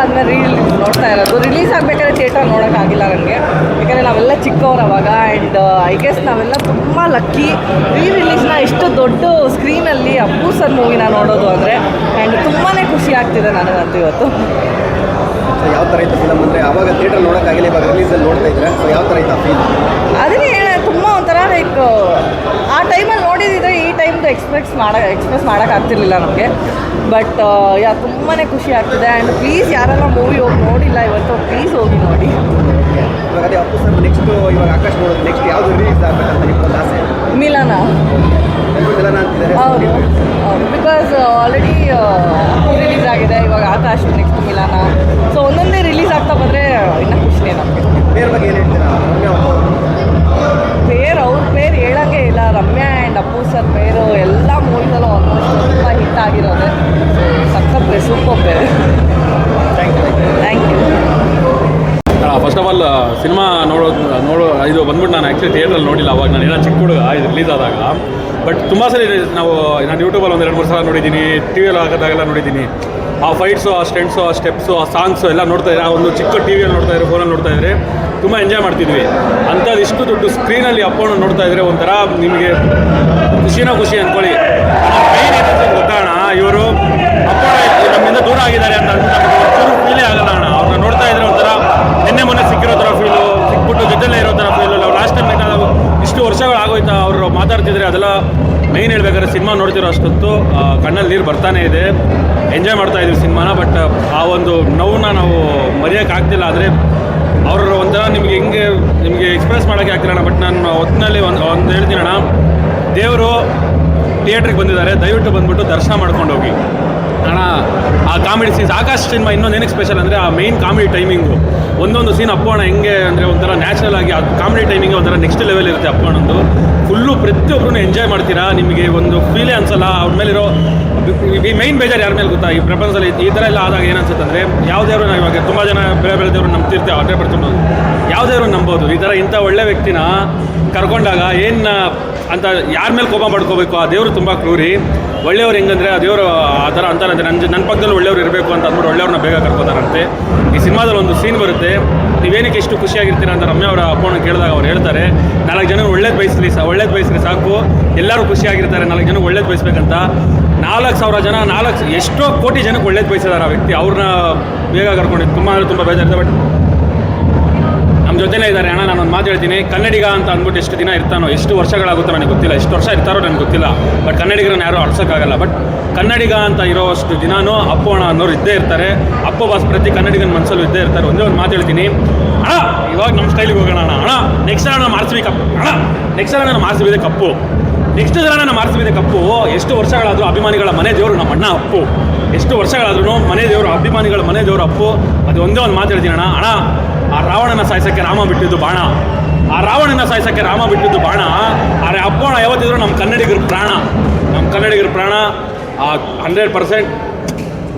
ಆದಮೇಲೆ ನೋಡ್ತಾ ಇರೋದು. ರಿಲೀಸ್ ಆಗಬೇಕಾದ್ರೆ ಥಿಯೇಟರ್ ನೋಡೋಕ್ಕಾಗಿಲ್ಲ ನನಗೆ, ಯಾಕಂದರೆ ನಾವೆಲ್ಲ ಚಿಕ್ಕವ್ರು ಅವಾಗ. ಆ್ಯಂಡ್ ಐ ಗೆಸ್ ನಾವೆಲ್ಲ ತುಂಬ ಲಕ್ಕಿ ರಿಲೀಸ್ನ ಇಷ್ಟು ದೊಡ್ಡ ಸ್ಕ್ರೀನಲ್ಲಿ ಅಪ್ಪು ಸರ್ ಮೂವಿನ ನೋಡೋದು ಅಂದರೆ. ಆ್ಯಂಡ್ ತುಂಬಾ ಖುಷಿ ಆಗ್ತಿದೆ ನನಗಂತೂ ಇವತ್ತು. ಯಾವ ಥರ ಇತ್ತು ಫಿಲಮ್ ಅಂದರೆ ಆವಾಗ ಥಿಯೇಟರ್ ನೋಡೋಕ್ಕಾಗಿಲ್ಲ, ಇವಾಗ ರಿಲೀಸಲ್ಲಿ ನೋಡ್ತಾ ಇದ್ರೆ ಸೊ ಯಾವ ಥರ ಇತ್ತು ಆ ಫೀಲ್? ಅದನ್ನೇ ಹೇಳ ತುಂಬ ಒಂಥರ ಲೈಕ್ ಆ ಟೈಮಲ್ಲಿ ನೋಡಿದಿದ್ರೆ ಈ ಟೈಮ್ದು ಎಕ್ಸ್ಪ್ರೆಸ್ ಮಾಡೋಕ್ಕಾಗ್ತಿರ್ಲಿಲ್ಲ ನಮಗೆ. ಬಟ್ ತುಂಬಾ ಖುಷಿ ಆಗ್ತಿದೆ. ಆ್ಯಂಡ್ ಪ್ಲೀಸ್ ಯಾರೆಲ್ಲ ಮೂವಿ ಹೋಗಿ ನೋಡಿಲ್ಲ ಇವತ್ತು ಪ್ಲೀಸ್ ಹೋಗಿ ನೋಡಿ. ಇವಾಗ ಅದೇ ಅಪ್ಪು ಸರ್ ನೆಕ್ಸ್ಟು ಇವಾಗ ಆಕಾಶ್ ನೋಡೋದು ನೆಕ್ಸ್ಟ್ ಯಾವುದು ರಿಲೀಸ್ ಆಗಬೇಕಂತ ನಿಮ್ಗೊಂದು ಆಸೆ? ಮಿಲನ. ಮಿಲನ ಅಂತಿದ್ದಾರೆ. ಹೌದು ಬಿಕಾಸ್ ಆಲ್ರೆಡಿ ರಿಲೀಸ್ ಆಗಿದೆ, ಇವಾಗ ಆಕಾಶ್ ನೆಕ್ಸ್ಟ್ ಮಿಲನ. ಸೊ ಒಂದೊಂದೇ ರಿಲೀಸ್ ಆಗ್ತಾ ಬಂದರೆ ಇನ್ನೂ ಖುಷಿನೇ ನಮಗೆ. ಬೇರೆ ಬಗ್ಗೆ ಏನು ಹೇಳ್ತೀರಾ? ಅವ್ರ ಪೇರು ಹೇಳೋಂಗೆ ಇಲ್ಲ. ರಮ್ಯಾ ಆ್ಯಂಡ್ ಅಪ್ಪು ಸರ್ ಪೇರು ಎಲ್ಲ ಮೂವಿದಲ್ಲೂ ಆಲ್ಮೋಸ್ಟ್ ತುಂಬ ಹಿಟ್ ಆಗಿರೋದು. ಸಖತ್ super pair. Thank you. First of all cinema ಇದು ಬಂದ್ಬಿಟ್ಟು ನಾನು ಆ್ಯಕ್ಚುಲಿ ಥಿಯೇಟ್ರಲ್ಲಿ ನೋಡಿಲ್ಲ. ಅವಾಗ ನಾನು ಏನೋ ಚಿಕ್ಕ ಹುಡುಗ ಇದು ರಿಲೀಸ್ ಆದಾಗ. ಬಟ್ ತುಂಬ ಸರಿ ನಾನು ಯೂಟ್ಯೂಬಲ್ಲಿ ಒಂದು 2-3 ಸಲ ನೋಡಿದ್ದೀನಿ, ಟಿ ವಿಯಲ್ಲಿ ಹಾಕೋದಾಗೆಲ್ಲ ನೋಡಿದ್ದೀನಿ. ಆ ಫೈಟ್ಸು, ಆ ಸ್ಟೆಂಟ್ಸು, ಆ ಸ್ಟೆಪ್ಸು, ಆ ಸಾಂಗ್ಸು ಎಲ್ಲ ನೋಡ್ತಾ ಇದ್ದಾರೆ. ಆ ಒಂದು ಚಿಕ್ಕ ಟಿ ವಿಯಲ್ಲಿ ನೋಡ್ತಾ ಇದ್ದಾರೆ, ಫೋನಲ್ಲಿ ನೋಡ್ತಾ ಇದ್ದಾರೆ, ತುಂಬ ಎಂಜಾಯ್ ಮಾಡ್ತಿದ್ವಿ. ಅಂಥದ್ದು ಇಷ್ಟು ದೊಡ್ಡ ಸ್ಕ್ರೀನಲ್ಲಿ ಅಪ್ಪಣ್ಣ ನೋಡ್ತಾ ಇದ್ದರೆ ಒಂಥರ ನಿಮಗೆ ಖುಷಿ ಅಂದ್ಕೊಳ್ಳಿ. ಗೊತ್ತಣ್ಣ, ಇವರು ಅಪ್ಪಣ್ಣ ನಮ್ಮಿಂದ ದೂರ ಆಗಿದ್ದಾರೆ ಅಂತ ಅಂದ್ಬಿಟ್ಟು ಫೀಲೇ ಆಗಲ್ಲ ಅಣ್ಣ. ಅವ್ರನ್ನ ನೋಡ್ತಾ ಇದ್ರೆ ಒಂಥರ ಮೊನ್ನೆ ಸಿಕ್ಕಿರೋ ಥರ ಫೀಲು, ಸಿಕ್ಬಿಟ್ಟು ಜೊತೆಲೇ ಇರೋ ಥರ ಫೀಲು. ನಾವು ಲಾಸ್ಟ್ ಟೈಮ್ ಬೇಕಾದ ಇಷ್ಟು ವರ್ಷಗಳು ಆಗೋಯ್ತಾ ಅವರು ಮಾತಾಡ್ತಿದ್ರೆ. ಅದೆಲ್ಲ ಮೈನ್ ಹೇಳ್ಬೇಕಾದ್ರೆ ಸಿನಿಮಾ ನೋಡ್ತಿರೋ ಅಷ್ಟೊತ್ತು ಕಣ್ಣಲ್ಲಿ ನೀರು ಬರ್ತಾನೆ ಇದೆ. ಎಂಜಾಯ್ ಮಾಡ್ತಾ ಇದ್ದೀವಿ ಸಿನಿಮಾನ. ಬಟ್ ಆ ಒಂದು ನೋವನ್ನ ನಾವು ಮರೆಯೋಕ್ಕಾಗ್ತಿಲ್ಲ. ಆದರೆ ಅವರು ಒಂಥರ ನಿಮಗೆ ಎಕ್ಸ್ಪ್ರೆಸ್ ಮಾಡೋಕ್ಕೆ ಆಗ್ತಿಲ್ಲ. ಬಟ್ ನಾನು ಹೊತ್ತಿನಲ್ಲಿ ಒಂದು ಹೇಳ್ತೀನಣ್ಣ, ದೇವರು ಥಿಯೇಟ್ರಿಗೆ ಬಂದಿದ್ದಾರೆ, ದಯವಿಟ್ಟು ಬಂದುಬಿಟ್ಟು ದರ್ಶನ ಮಾಡ್ಕೊಂಡು ಹೋಗಿ ಅಣ್ಣ. ಆ ಕಾಮಿಡಿ ಸೀನ್ಸ್ ಆಕಾಶ್ ಸಿನಿಮಾ ಇನ್ನೊಂದು ಏನಕ್ಕೆ ಸ್ಪೆಷಲ್ ಅಂದರೆ ಆ ಮೈನ್ ಕಾಮಿಡಿ ಟೈಮಿಂಗು. ಒಂದೊಂದು ಸೀನ್ ಅಪ್ಪಣ್ಣ ಹೆಂಗೆ ಅಂದರೆ ಒಂಥರ ನ್ಯಾಚುರಲ್ ಆಗಿ ಆ ಕಾಮಿಡಿ ಟೈಮಿಂಗ್ ಒಂಥರ ನೆಕ್ಸ್ಟ್ ಲೆವೆಲ್ ಇರುತ್ತೆ ಅಪ್ಪಣ್ಣಂದು. ಫುಲ್ಲು ಪ್ರತಿಯೊಬ್ಬರೂ ಎಂಜಾಯ್ ಮಾಡ್ತೀರಾ. ನಿಮಗೆ ಒಂದು ಫೀಲೇ ಅನ್ಸಲ್ಲ. ಅವ್ರ ಮೇಲಿರೋ ಈ ಮೈನ್ ಬೇಜಾರು ಯಾರ ಮೇಲೆ ಗೊತ್ತಾ? ಈ ಪ್ರಪಂಚದಲ್ಲಿ ಈ ಥರ ಎಲ್ಲ ಆದಾಗ ಏನು ಅನ್ಸುತ್ತೆ ಅಂದರೆ, ಯಾವುದೇವ್ರು ನಾವು ಇವಾಗ ತುಂಬ ಜನ ಬೇರೆ ದೇವರು ನಂಬ್ತಿರ್ತೇವೆ, 100%. ಯಾವುದೇವ್ರು ನಂಬೋದು ಈ ಥರ ಇಂಥ ಒಳ್ಳೆ ವ್ಯಕ್ತಿನ ಕರ್ಕೊಂಡಾಗ ಏನು ಅಂತ ಯಾರ ಮೇಲೆ ಕೋಪ ಮಾಡ್ಕೋಬೇಕು? ಆ ದೇವರು ತುಂಬ ಕ್ರೂರಿ. ಒಳ್ಳೆಯವ್ರು ಹೆಂಗಂದರೆ ಆ ದೇವರು ಆ ಥರ ಅಂತಾರಂತೆ, ನನ್ನ ಪಕ್ಕದಲ್ಲಿ ಒಳ್ಳೆಯವ್ರು ಇರಬೇಕು ಅಂತ ಅಂದ್ಬಿಟ್ಟು ಒಳ್ಳೆಯವ್ರನ್ನ ಬೇಗ ಕರ್ಕೋತಾರಂತೆ. ಈ ಸಿನಿಮಾದಲ್ಲಿ ಒಂದು ಸೀನ್ ಬರುತ್ತೆ, ನೀವೇನಕ್ಕೆ ಎಷ್ಟು ಖುಷಿಯಾಗಿರ್ತೀರ ಅಂತ ರಮ್ಯಾ ಅವರ ಅಪ್ಪನ ಕೇಳಿದಾಗ ಅವ್ರು ಹೇಳ್ತಾರೆ, 4 ಜನ ಒಳ್ಳೇದು ಬಯಸ್ರಿ ಸಾಕು, ಎಲ್ಲರೂ ಖುಷಿಯಾಗಿರ್ತಾರೆ, 4 ಜನ ಒಳ್ಳೇದು ಬಯಸ್ಬೇಕಂತ. 4,000 ಜನ, ಎಷ್ಟೋ ಕೋಟಿ ಜನಕ್ಕೆ ಒಳ್ಳೇದು ಬಯಸಿದ್ದಾರೆ ಆ ವ್ಯಕ್ತಿ. ಅವ್ರನ್ನ ಬೇಗ ಕರ್ಕೊಂಡಿದ್ದು ತುಂಬ ಬೇಜಾರಿದೆ. ಬಟ್ ನಮ್ಮ ಜೊತೆನೇ ಇದ್ದಾರೆ ಅಣ್ಣ. ನಾನೊಂದು ಮಾತು ಹೇಳ್ತೀನಿ, ಕನ್ನಡಿಗ ಅಂತ ಅಂದ್ಬಿಟ್ಟು ಎಷ್ಟು ದಿನ ಇರ್ತಾನೋ, ಎಷ್ಟು ವರ್ಷಗಳಾಗುತ್ತೋ ನನಗೆ ಗೊತ್ತಿಲ್ಲ, ಎಷ್ಟು ವರ್ಷ ಇರ್ತಾರೋ ನನಗೆ ಗೊತ್ತಿಲ್ಲ. ಬಟ್ ಕನ್ನಡಿಗರನ್ನ ಯಾರೂ ಅಳ್ಸೋಕ್ಕಾಗಲ್ಲ. ಬಟ್ ಕನ್ನಡಿಗ ಅಂತ ಇರೋಷ್ಟು ದಿನಾನೂ ಅಪ್ಪು ಅಣ್ಣ ಅನ್ನೋರು ಇದ್ದೇ ಇರ್ತಾರೆ. ಅಪ್ಪು ಬಾಸ್ ಪ್ರತಿ ಕನ್ನಡಿಗನ ಮನಸ್ಸಲ್ಲೂ ಇದ್ದೇ ಇರ್ತಾರೆ. ಒಂದೇ ಒಂದು ಮಾತು ಹೇಳ್ತೀನಿ ಅಣ್ಣ, ಇವಾಗ ನಮ್ಮ ಸ್ಟೈಲಿಗೆ ಹೋಗೋಣ ಅಣ್ಣ. ನೆಕ್ಸ್ಟ್ ಸಲ ನಾನು ಮಾಡಿಸ್ಬೇಕು ಅಣ್ಣ, ನೆಕ್ಸ್ಟ್ ಸಲ ನಾನು ಮಾಡಿಸ್ಬಿದೆ ಕಪ್ಪು, ನೆಕ್ಸ್ಟ್ ಸಲ ನಾನು ಮಾಡಿಸ್ಬಿದೆ ಕಪ್ಪು. ಎಷ್ಟು ವರ್ಷಗಳಾದರೂ ಅಭಿಮಾನಿಗಳ ಮನೆ ದೇವರು ನಮ್ಮ ಅಣ್ಣ ಅಪ್ಪು. ಎಷ್ಟು ವರ್ಷಗಳಾದ್ರೂ ಮನೆ ದೇವರು, ಅಭಿಮಾನಿಗಳ ಮನೆ ದೇವರು ಅಪ್ಪು. ಅದು ಒಂದೇ ಒಂದು ಮಾತು ಹೇಳ್ತೀನಿ ಅಣ್ಣ. ಆ ರಾವಣನ ಸಾಯಿಸೋಕ್ಕೆ ರಾಮ ಬಿಟ್ಟಿದ್ದು ಬಾಣ, ಆದರೆ ಅಪ್ಪಣ್ಣ ಯಾವತ್ತಿದ್ರು ನಮ್ಮ ಕನ್ನಡಿಗರ ಪ್ರಾಣ. 100%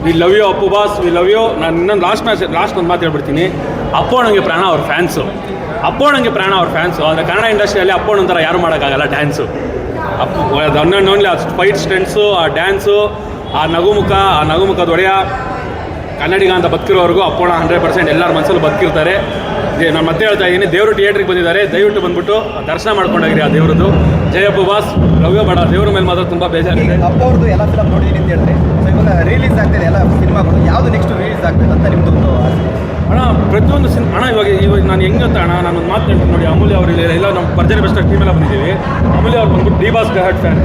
we love you Appu boss, we love you. ನಾನು ಇನ್ನೊಂದು ಲಾಸ್ಟ್ ಒಂದು ಮಾತು ಹೇಳ್ಬಿಡ್ತೀನಿ. ಅಪ್ಪಣ್ಣಂಗೆ ಪ್ರಾಣ ಅವ್ರ ಫ್ಯಾನ್ಸು. ಆದರೆ ಕನ್ನಡ ಇಂಡಸ್ಟ್ರಿಯಲ್ಲಿ ಅಪ್ಪಣ್ಣ ಒಂಥರ ಯಾರು ಮಾಡೋಕ್ಕಾಗಲ್ಲ ಡ್ಯಾನ್ಸು. ಓನ್ಲಿ ಆ ಫೈಟ್ ಸ್ಟೆಂಟ್ಸು, ಆ ಡ್ಯಾನ್ಸು, ಆ ನಗುಮುಖದ ಒಡೆಯ ಕನ್ನಡಿಗ ಅಂತ ಬದುಕಿರೋವರೆಗೂ ಅಪ್ಪಣ್ಣ 100% ಎಲ್ಲರ ಮನಸ್ಸಲ್ಲೂ ಬದುಕಿರ್ತಾರೆ. ನಾನು ಮತ್ತೆ ಹೇಳ್ತಾ ಇದ್ದೀನಿ, ದೇವರು ಥಿಯೇಟ್ರಿಗೆ ಬಂದಿದ್ದಾರೆ, ದಯವಿಟ್ಟು ಬಂದುಬಿಟ್ಟು ದರ್ಶನ ಮಾಡ್ಕೊಂಡೋಗಿರಿ ಆ ದೇವ್ರದ್ದು. ಜಯಪ್ಪು ಬಾಸ್, ಲವ್ ಯು. ಬೇಡ ದೇವ್ರ ಮೇಲೆ ಮಾತ್ರ ತುಂಬ ಬೇಜಾರಿದೆ. ಅಪ್ಪ ಅವ್ರದ್ದು ಎಲ್ಲ ಫಿಲಮ್ ನೋಡಿದ್ದೀನಿ ಅಂತ ಹೇಳಿದ್ರೆ, ಸೊ ಇವಾಗ ರಿಲೀಸ್ ಆಗ್ತಾಯಿದೆ ಎಲ್ಲ ಸಿನಿಮಾಗಳು, ಯಾವುದು ನೆಕ್ಸ್ಟ್ ರಿಲೀಸ್ ಆಗ್ತದೆ ಅಂತ ನಿಮ್ಮದು ಆಸೆ? ಅಣ್ಣ ಪ್ರತಿಯೊಂದು ಅಣ್ಣ ಇವಾಗ ನಾನು ಹೆಂಗೆ ಅಂತ ಅಣ್ಣ, ನಾನೊಂದು ಮಾತು ಹೇಳ್ತೀನಿ ನೋಡಿ. ಅಮೂಲ್ಯ ಅವರು ಎಲ್ಲ ನಮ್ಮ ಭರ್ಜರಿ ಬೆಸ್ಟ್ ಟೀಮೆಲ್ಲ ಬಂದಿದ್ದೀವಿ. ಅಮೂಲ್ಯ ಅವ್ರು ಬಂದ್ಬಿಟ್ಟು D boss die hard fan,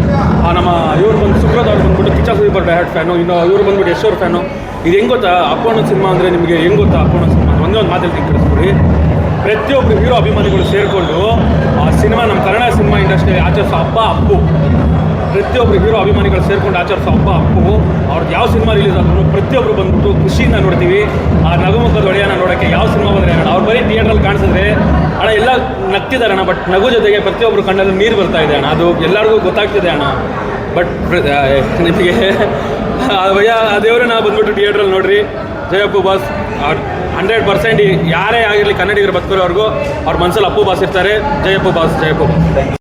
ನಮ್ಮ ಇವ್ರು ಬಂದು ಸುಬ್ರತ್ ಅವ್ರು ಬಂದ್ಬಿಟ್ಟು Kichcha Sudeep die hard fan, ಇನ್ನು ಇವ್ರು ಬಂದ್ಬಿಟ್ಟು ಯಶೋರ್ ಫ್ಯಾನು. ಇದು ಹೆಂಗೆ ಗೊತ್ತಾ, ಅಪ್ಪಣ್ಣ ಸಿನಿಮಾ ಅಂದರೆ ನಿಮಗೆ ಹೆಂಗೆ ಗೊತ್ತಾ? ಅಪ್ಪಣ್ಣ ಸಿನಿಮಾ ಒಂದೇ ಒಂದು ಮಾತು ಹೇಳ್ತೀನಿ ಕೇಳಿಸ್ಕೊಡಿ. ಪ್ರತಿಯೊಬ್ಬರು ಹೀರೋ ಅಭಿಮಾನಿಗಳು ಸೇರಿಕೊಂಡು ಆ ಸಿನಿಮಾ, ನಮ್ಮ ಕನ್ನಡ ಸಿನಿಮಾ ಇಂಡಸ್ಟ್ರಿಯಲ್ಲಿ ಆಚರಿಸೋ ಹಬ್ಬ ಅಪ್ಪು. ಪ್ರತಿಯೊಬ್ಬರು ಹೀರೋ ಅಭಿಮಾನಿಗಳು ಸೇರಿಕೊಂಡು ಆಚರಿಸೋ ಹಬ್ಬ ಅಪ್ಪು. ಅವ್ರದ್ದು ಯಾವ ಸಿನಿಮಾ ರಿಲೀಸ್ ಆದ್ರೂ ಪ್ರತಿಯೊಬ್ಬರು ಬಂದ್ಬಿಟ್ಟು ಖುಷಿಯಿಂದ ನೋಡ್ತೀವಿ. ಆ ನಗುಮುಖದ ಒಡೆಯನ್ನ ನೋಡೋಕ್ಕೆ ಯಾವ ಸಿನಿಮಾ ಬಂದರೆ ಅವ್ರು ಬರೀ ಥಿಯೇಟ್ರಲ್ಲಿ ಕಾಣಿಸಿದ್ರೆ ಅಣ್ಣ ಎಲ್ಲ ನಗ್ತಿದ್ದಾರೆ ಅಣ್ಣ. ಬಟ್ ನಗು ಜೊತೆಗೆ ಪ್ರತಿಯೊಬ್ಬರು ಕಣ್ಣಲ್ಲಿ ನೀರು ಬರ್ತಾ ಇದೆ ಅಣ್ಣ. ಅದು ಎಲ್ಲರಿಗೂ ಗೊತ್ತಾಗ್ತಿದೆ ಅಣ್ಣ. ಬಟ್ ನಿಮಗೆ ಆ ದೇವರನ್ನ ಬಂದ್ಬಿಟ್ಟು ಥಿಯೇಟ್ರಲ್ಲಿ ನೋಡ್ರಿ. ಜಯಪ್ಪು ಬಾಸ್ 100% ಯಾರೇ ಆಗಿರಲಿ ಕನ್ನಡಿಗರು ಬದುಕಿರೋರ್ಗೂ ಅವ್ರ ಮನಸ್ಸಲ್ಲಿ ಅಪ್ಪು ಬಾಸ್ ಇರ್ತಾರೆ. ಜಯಪ್ಪು ಬಾಸ್.